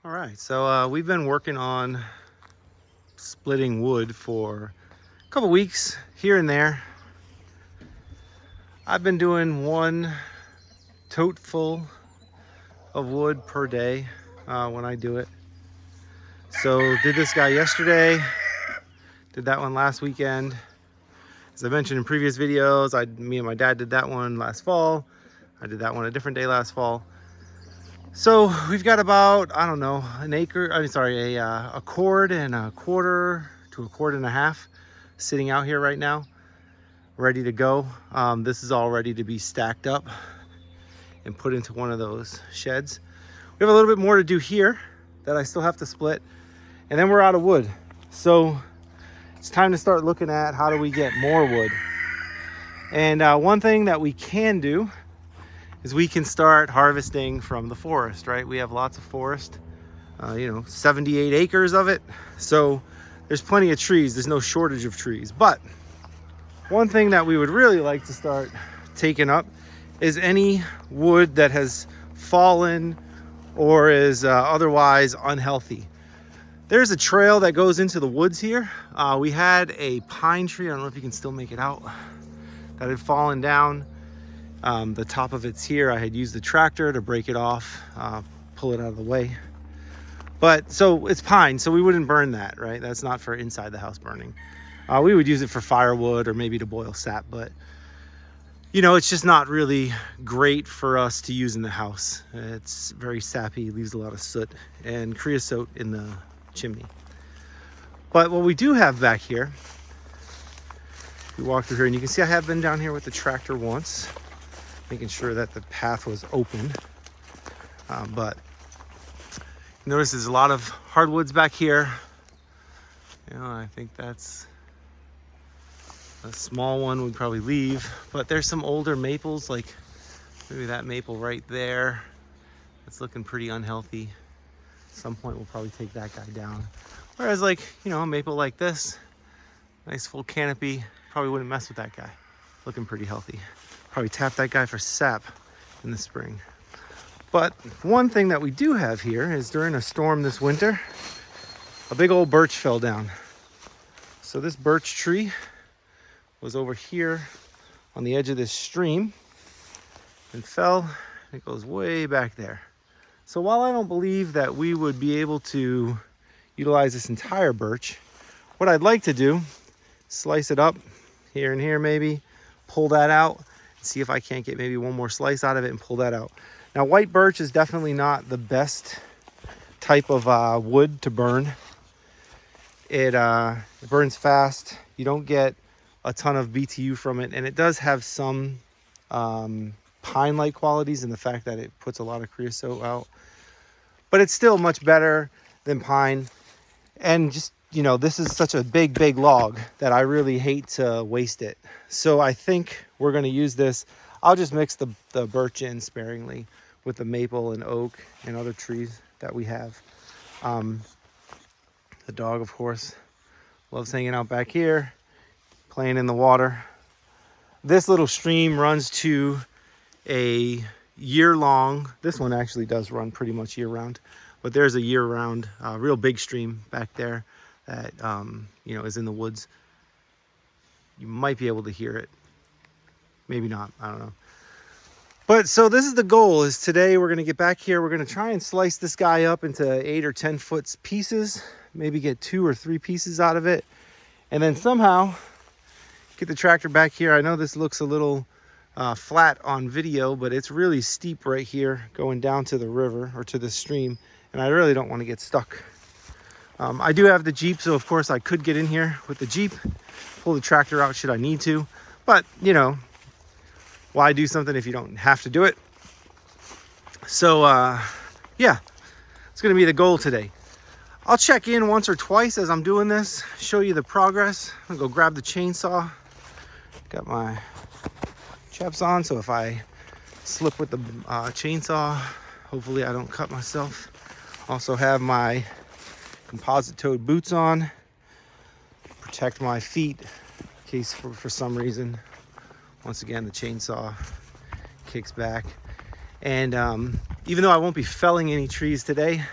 All right, so we've been working on splitting wood for a couple weeks here and there. I've been doing one tote full of wood per day when I do it. So did this guy yesterday, did that one last weekend. As I mentioned in previous videos, me and my dad did that one last fall. I did that one a different day last fall. So we've got about, I don't know, a cord and a quarter to a cord and a half sitting out here right now, ready to go. This is all ready to be stacked up and put into one of those sheds. We have a little bit more to do here that I still have to split, and then we're out of wood. So it's time to start looking at how do we get more wood. And one thing that we can do is we can start harvesting from the forest, right? We have lots of forest, 78 acres of it. So there's plenty of trees. There's no shortage of trees. But one thing that we would really like to start taking up is any wood that has fallen or is otherwise unhealthy. There's a trail that goes into the woods here. We had a pine tree, I don't know if you can still make it out, that had fallen down. The top of it's here. I had used the tractor to break it off, pull it out of the way. But so it's pine, so we wouldn't burn that, right? That's not for inside the house burning. We would use it for firewood or maybe to boil sap, but it's just not really great for us to use in the house. It's very sappy, leaves a lot of soot and creosote in the chimney. But what we do have back here, we walk through here and you can see I have been down here with the tractor once, making sure that the path was open. But notice there's a lot of hardwoods back here. I think that's a small one would probably leave, but there's some older maples, like maybe that maple right there. It's looking pretty unhealthy. At some point we'll probably take that guy down. Whereas a maple like this, nice full canopy, probably wouldn't mess with that guy. Looking pretty healthy. Probably tap that guy for sap in the spring. But one thing that we do have here is during a storm this winter, a big old birch fell down. So this birch tree was over here on the edge of this stream and fell. It goes way back there. So while I don't believe that we would be able to utilize this entire birch, what I'd like to do, slice it up here and here maybe, pull that out, see if I can't get maybe one more slice out of it and pull that out. Now, white birch is definitely not the best type of wood to burn. It burns fast. You don't get a ton of BTU from it, and it does have some pine-like qualities in the fact that it puts a lot of creosote out. But it's still much better than pine. And just, this is such a big log that I really hate to waste it. So I think we're going to use this. I'll just mix the birch in sparingly with the maple and oak and other trees that we have. The dog, of course, loves hanging out back here, playing in the water. This little stream runs to a year-long, this one actually does run pretty much year-round, but there's a year-round, real big stream back there that, is in the woods. You might be able to hear it. Maybe not, I don't know. But so this is the goal, is today we're gonna get back here. We're gonna try and slice this guy up into 8 or 10 foot pieces, maybe get 2 or 3 pieces out of it. And then somehow get the tractor back here. I know this looks a little flat on video, but it's really steep right here going down to the river or to the stream. And I really don't want to get stuck. I do have the Jeep, so of course I could get in here with the Jeep, pull the tractor out should I need to. But, why do something if you don't have to do it? So, yeah, it's going to be the goal today. I'll check in once or twice as I'm doing this, show you the progress. I'm going to go grab the chainsaw. Got my chaps on, so if I slip with the chainsaw, hopefully I don't cut myself. Also have my composite toed boots on, protect my feet in case for some reason, once again, the chainsaw kicks back. And even though I won't be felling any trees today,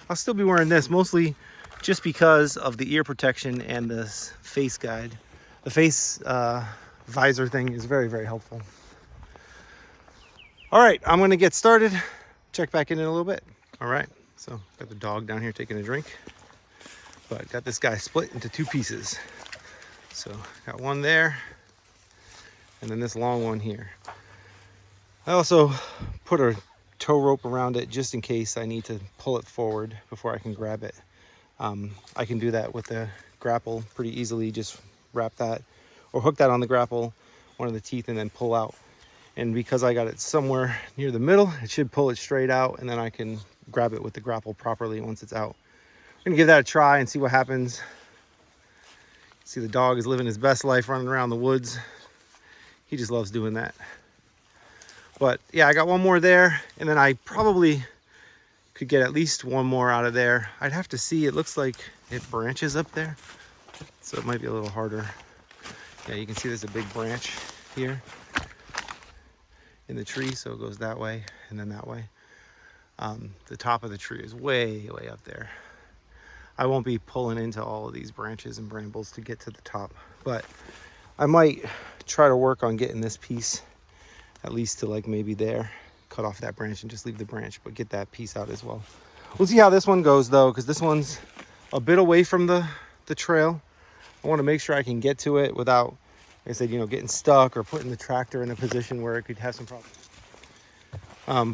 I'll still be wearing this, mostly just because of the ear protection and this face guide. The face visor thing is very, very helpful. All right, I'm gonna get started. Check back in a little bit. All right, so got the dog down here taking a drink, but got this guy split into 2 pieces. So got one there, and then this long one here. I also put a tow rope around it just in case I need to pull it forward before I can grab it. I can do that with the grapple pretty easily. Just wrap that or hook that on the grapple, one of the teeth, and then pull out. And because I got it somewhere near the middle, it should pull it straight out, and then I can grab it with the grapple properly once it's out. I'm gonna give that a try and see what happens. See, the dog is living his best life running around the woods. He just loves doing that. But yeah, I got one more there, and then I probably could get at least one more out of there. I'd have to see. It looks like it branches up there, so it might be a little harder. Yeah, you can see there's a big branch here in the tree, so it goes that way and then that way. The top of the tree is way, way up there. I won't be pulling into all of these branches and brambles to get to the top, but I might try to work on getting this piece at least to like maybe there, cut off that branch and just leave the branch, but get that piece out as well. We'll see how this one goes though, because this one's a bit away from the trail. I want to make sure I can get to it without, like I said, you know, getting stuck or putting the tractor in a position where it could have some problems.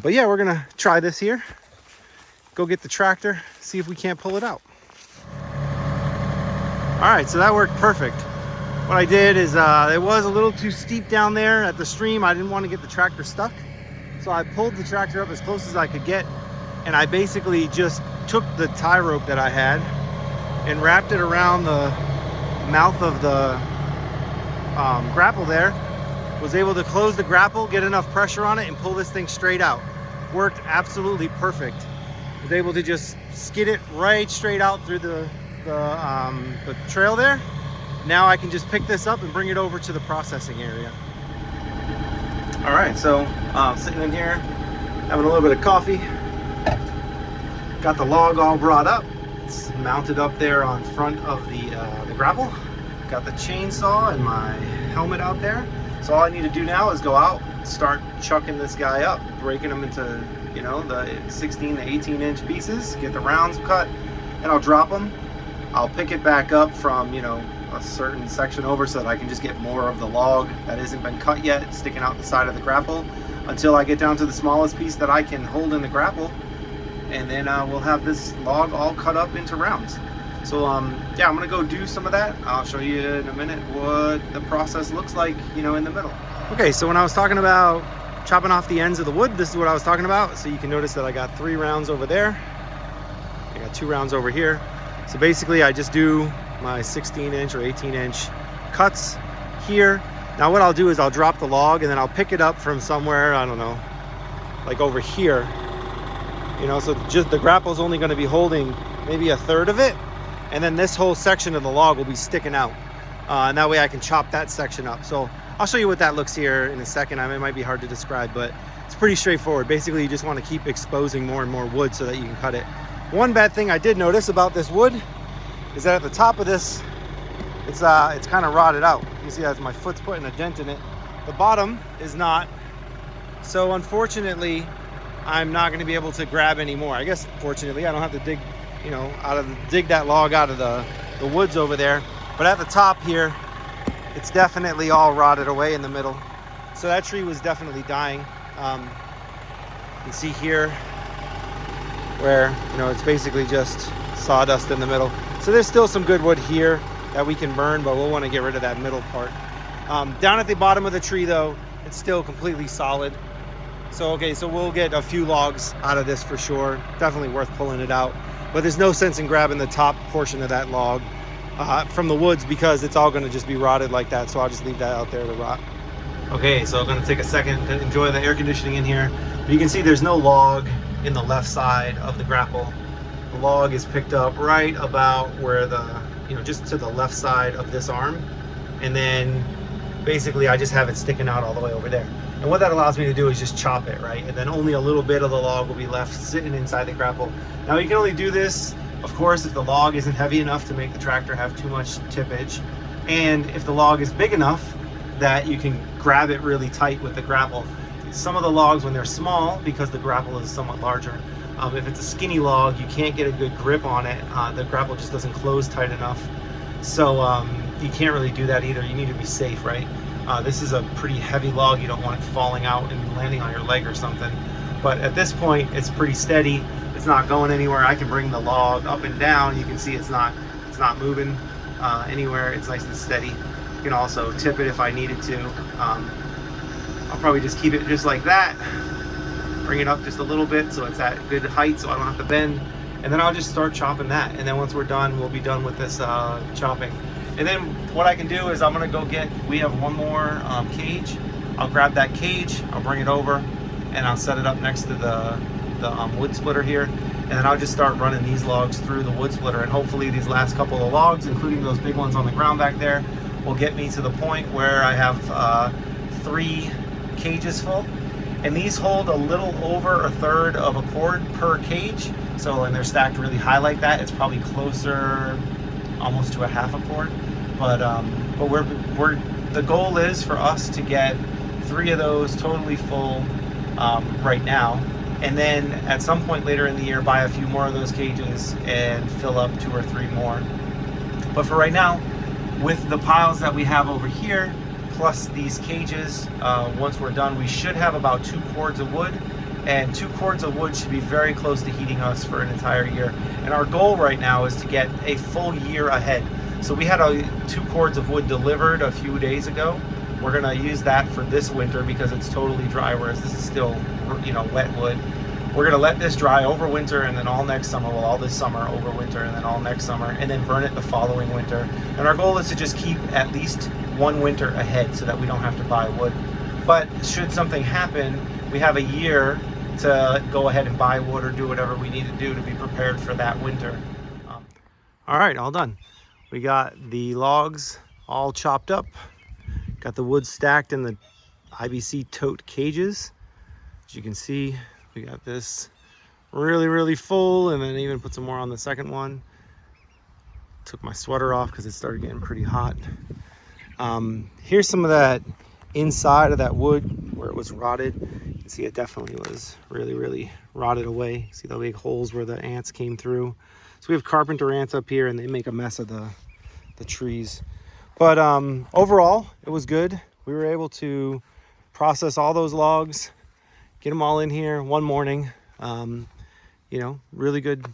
But yeah, we're gonna try this here. Go get the tractor, see if we can't pull it out. All right, so that worked perfect. What I did is, it was a little too steep down there at the stream. I didn't want to get the tractor stuck. So I pulled the tractor up as close as I could get, and I basically just took the tie rope that I had and wrapped it around the mouth of the grapple there. Was able to close the grapple, get enough pressure on it, and pull this thing straight out. Worked absolutely perfect. Was able to just skid it right straight out through the trail there. Now I can just pick this up and bring it over to the processing area. All right, so sitting in here, having a little bit of coffee. Got the log all brought up. It's mounted up there on front of the grapple. Got the chainsaw and my helmet out there. So all I need to do now is go out, start chucking this guy up, breaking them into, you know, the 16 to 18 inch pieces, get the rounds cut, and I'll drop them. I'll pick it back up from, you know, a certain section over so that I can just get more of the log that hasn't been cut yet sticking out the side of the grapple until I get down to the smallest piece that I can hold in the grapple, and then we'll have this log all cut up into rounds. So yeah, I'm gonna go do some of that. I'll show you in a minute what the process looks like, you know, in the middle. Okay, so when I was talking about chopping off the ends of the wood, this is what I was talking about. So you can notice that I got 3 rounds over there. I got 2 rounds over here. So basically I just do my 16 inch or 18 inch cuts here. Now what I'll do is I'll drop the log and then I'll pick it up from somewhere, I don't know, like over here. You know, so just the grapple's only gonna be holding maybe a third of it. And then this whole section of the log will be sticking out. And that way I can chop that section up. So I'll show you what that looks here in a second. I mean, it might be hard to describe, but it's pretty straightforward. Basically, you just want to keep exposing more and more wood so that you can cut it. One bad thing I did notice about this wood is that at the top of this, it's kind of rotted out. You see as my foot's putting a dent in it. The bottom is not. So unfortunately, I'm not going to be able to grab any more. I guess fortunately, I don't have to dig, you know, dig that log out of the woods over there. But at the top here, it's definitely all rotted away in the middle. So that tree was definitely dying. You can see here where, you know, it's basically just sawdust in the middle. So there's still some good wood here that we can burn, but we'll want to get rid of that middle part. Down at the bottom of the tree though, it's still completely solid. So, okay, so we'll get a few logs out of this for sure. Definitely worth pulling it out. But there's no sense in grabbing the top portion of that log from the woods because it's all gonna just be rotted like that. So I'll just leave that out there to rot. Okay, so I'm gonna take a second to enjoy the air conditioning in here. But you can see there's no log in the left side of the grapple. The log is picked up right about where just to the left side of this arm. And then basically I just have it sticking out all the way over there. And what that allows me to do is just chop it, right? And then only a little bit of the log will be left sitting inside the grapple. Now you can only do this, of course, if the log isn't heavy enough to make the tractor have too much tippage, and if the log is big enough that you can grab it really tight with the grapple. Some of the logs, when they're small, because the grapple is somewhat larger, if it's a skinny log, you can't get a good grip on it. The grapple just doesn't close tight enough. So you can't really do that either. You need to be safe, right? This is a pretty heavy log. You don't want it falling out and landing on your leg or something. But at this point, it's pretty steady. It's not going anywhere. I can bring the log up and down. You can see it's not moving anywhere. It's nice and steady. You can also tip it if I needed to. I'll probably just keep it just like that. Bring it up just a little bit so it's at good height so I don't have to bend. And then I'll just start chopping that. And then once we're done, we'll be done with this chopping. And then what I can do is I'm gonna go we have one more cage. I'll grab that cage, I'll bring it over, and I'll set it up next to the wood splitter here. And then I'll just start running these logs through the wood splitter. And hopefully these last couple of logs, including those big ones on the ground back there, will get me to the point where I have 3 cages full. And these hold a little over a third of a cord per cage. So when they're stacked really high like that, it's probably closer almost to a half a cord. But the goal is for us to get 3 of those totally full right now. And then at some point later in the year, buy a few more of those cages and fill up 2 or 3 more. But for right now, with the piles that we have over here, plus these cages, once we're done, we should have about 2 cords of wood, and 2 cords of wood should be very close to heating us for an entire year. And our goal right now is to get a full year ahead. So we had 2 cords of wood delivered a few days ago. We're gonna use that for this winter because it's totally dry, whereas this is still, wet wood. We're gonna let this dry over winter, and then all next summer, all this summer over winter, and then all next summer, and then burn it the following winter. And our goal is to just keep at least 1 winter ahead so that we don't have to buy wood. But should something happen, we have a year to go ahead and buy wood or do whatever we need to do to be prepared for that winter. All right, all done. We got the logs all chopped up, got the wood stacked in the IBC tote cages. As you can see, we got this really full, and then even put some more on the second one. Took my sweater off because it started getting pretty hot. Here's some of that inside of that wood where it was rotted. You can see it definitely was really rotted away. See the big holes where the ants came through. So we have carpenter ants up here, and they make a mess of the trees. But overall, it was good. We were able to process all those logs, get them all in here one morning. Really good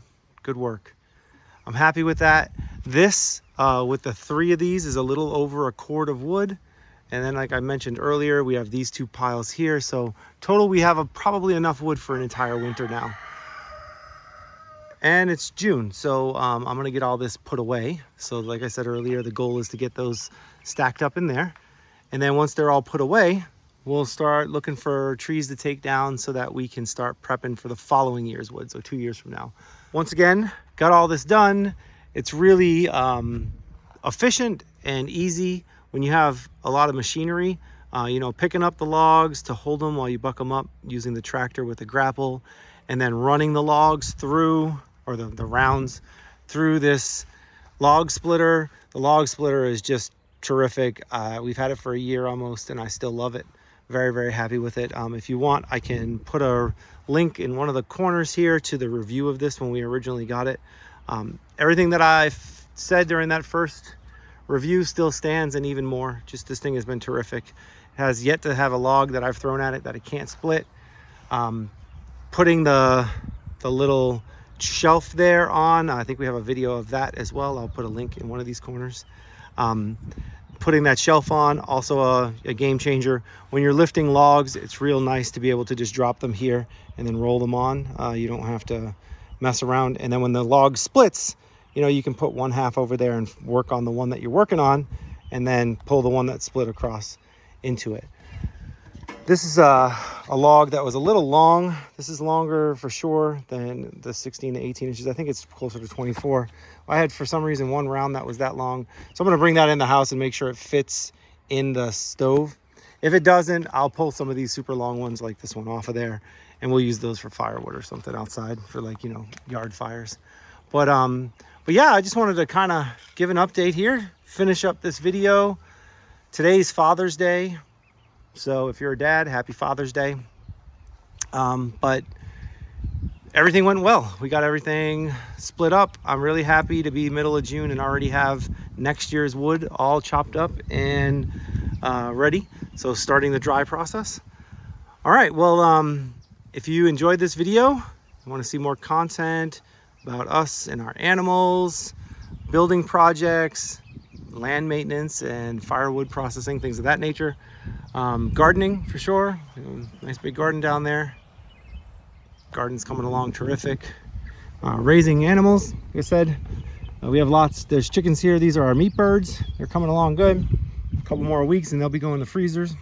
work. I'm happy with that. This, with the 3 of these, is a little over a cord of wood. And then, like I mentioned earlier, we have these 2 piles here. So total, we have probably enough wood for an entire winter now. And it's June, so I'm gonna get all this put away. So like I said earlier, the goal is to get those stacked up in there. And then once they're all put away, we'll start looking for trees to take down so that we can start prepping for the following year's wood, so 2 years from now. Once again, got all this done. It's really efficient and easy when you have a lot of machinery. Picking up the logs to hold them while you buck them up using the tractor with the grapple, and then running the logs through, or the rounds through this log splitter. The log splitter is just terrific. We've had it for a year almost, and I still love it. Very happy with it. If you want, I can put a link in one of the corners here to the review of this when we originally got it. Everything that I've said during that first review still stands, and even more. Just this thing has been terrific. It has yet to have a log that I've thrown at it that it can't split. Putting the little shelf there on, I think we have a video of that as well. I'll put a link in one of these corners. Putting that shelf on, also a game changer. When you're lifting logs, it's real nice to be able to just drop them here and then roll them on. You don't have to mess around. And then when the log splits, you can put 1/2 over there and work on the one that you're working on, and then pull the one that split across into it. This is a log that was a little long. This is longer for sure than the 16 to 18 inches. I think it's closer to 24. I had, for some reason, one round that was that long. So I'm gonna bring that in the house and make sure it fits in the stove. If it doesn't, I'll pull some of these super long ones like this one off of there, and we'll use those for firewood or something outside for, like, you know, yard fires. But yeah, I just wanted to kind of give an update here, finish up this video. Today's Father's Day, so if you're a dad, happy Father's Day. But everything went well. We got everything split up. I'm really happy to be middle of June and already have next year's wood all chopped up and ready. So starting the dry process. All right, well, if you enjoyed this video, you want to see more content about us and our animals, building projects, land maintenance and firewood processing, things of that nature. Gardening for sure. Nice big garden down there. Garden's coming along terrific. Raising animals, like I said, we have lots. There's chickens here. These are our meat birds. They're coming along good. A couple more weeks and they'll be going in the freezers.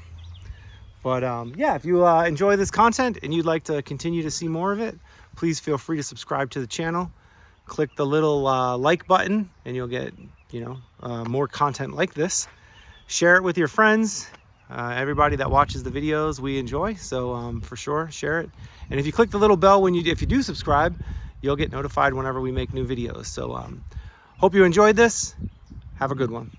But yeah, if you enjoy this content and you'd like to continue to see more of it, please feel free to subscribe to the channel. Click the little like button and you'll get, you know, more content like this. Share it with your friends. Everybody that watches the videos we enjoy, so for sure share it. And if you click the little bell if you do subscribe, you'll get notified whenever we make new videos. So hope you enjoyed this. Have a good one.